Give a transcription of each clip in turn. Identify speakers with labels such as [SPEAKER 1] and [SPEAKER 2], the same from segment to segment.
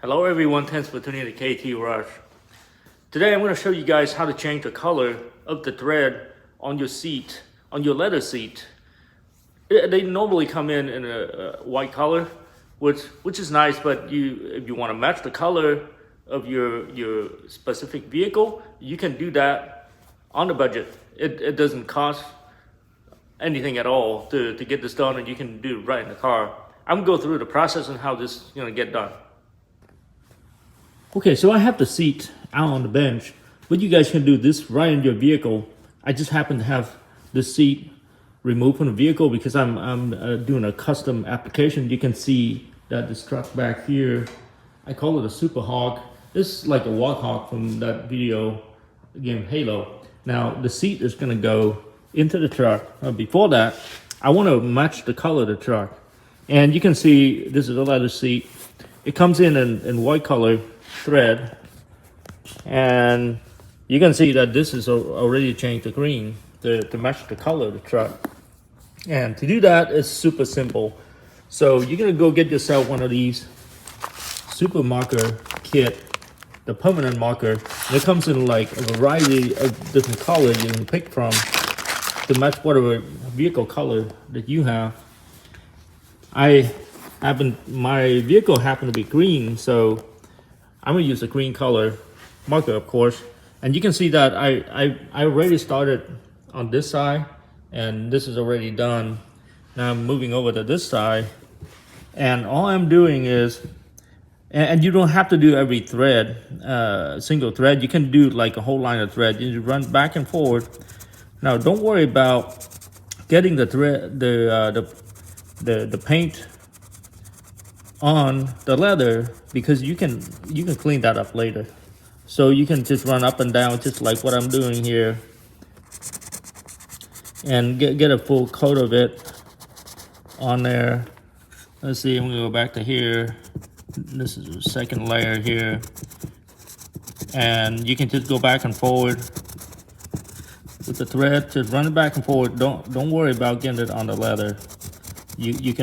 [SPEAKER 1] Hello everyone, thanks for tuning in to KT Rush. Today I'm going to show you guys how to change the color of the thread on your seat, on your leather seat. They normally come in a white color, which is nice, but if you want to match the color of your specific vehicle, you can do that on the budget. It doesn't cost anything at all to get this done, and you can do it right in the car. I'm going to go through the process and how this is going to get done. Okay, so I have the seat out on the bench, but you guys can do this right in your vehicle. I just happen to have the seat removed from the vehicle because I'm doing a custom application. You can see that this truck back here, I call it a Super Hawk. This is like a Walk Hawk from that video game Halo. Now the seat is gonna go into the truck. Before that, I want to match the color of the truck. And you can see this is a leather seat. It comes in white color thread, and you can see that this is already changed to green to match the color of the truck. And to do that is super simple. So you're gonna go get yourself one of these super marker kit, the permanent marker. And it comes in like a variety of different colors you can pick from to match whatever vehicle color that you have. My vehicle happened to be green, so I'm gonna use a green color marker, of course. And you can see that I already started on this side, and this is already done. Now I'm moving over to this side, and all I'm doing is, and you don't have to do every thread, single thread. You can do like a whole line of thread. You run back and forward. Now don't worry about getting the thread, the paint on the leather, because you can clean that up later. So you can just run up and down just like what I'm doing here and get a full coat of it on there. Let's see, I'm gonna go back to here. This is the second layer here, and you can just go back and forward with the thread. Just run it back and forward. Don't worry about getting it on the leather. You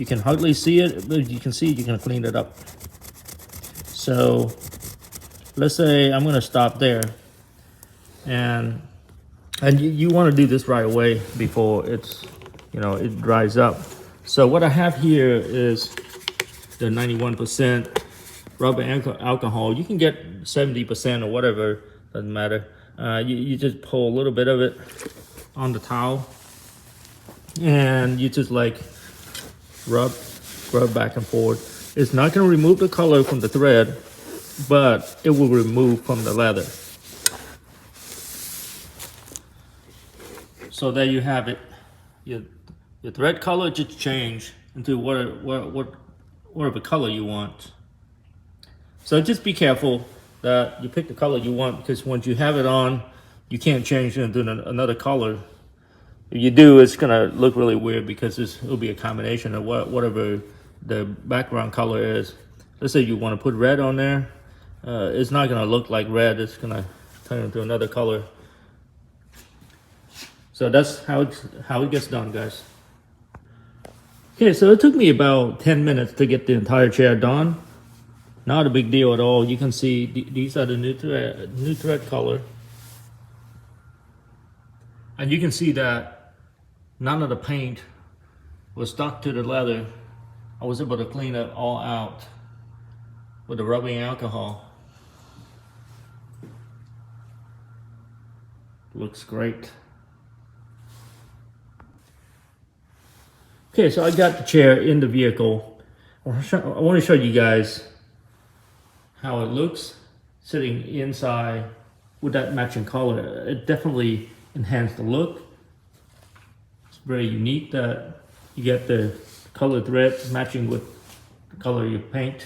[SPEAKER 1] can hardly see it, but you can see you can clean it up. So let's say I'm gonna stop there, and you want to do this right away before it's, it dries up. So what I have here is the 91% rubber alcohol. You can get 70% or whatever, doesn't matter. You just pull a little bit of it on the towel, and you just like rub back and forth. It's not going to remove the color from the thread, but it will remove from the leather. So there you have it. Your thread color just change into whatever color you want. So just be careful that you pick the color you want, because once you have it on, you can't change it into another color. If you do, it's gonna look really weird, because it'll be a combination of whatever the background color is. Let's say you want to put red on there. It's not gonna look like red. It's gonna turn into another color. So that's how it gets done, guys. Okay, so it took me about 10 minutes to get the entire chair done. Not a big deal at all. You can see these are the new thread color. And you can see that none of the paint was stuck to the leather. I was able to clean it all out with the rubbing alcohol. Looks great. Okay, so I got the chair in the vehicle. I want to show you guys how it looks sitting inside with that matching color. It definitely enhanced the look. It's very unique that you get the color thread matching with the color of your paint.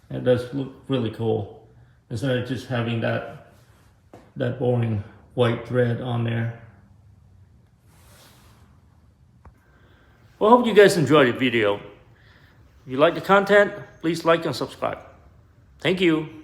[SPEAKER 1] It does look really cool, instead of just having that boring white thread on there. Well, I hope you guys enjoyed the video. If you like the content, please like and subscribe. Thank you.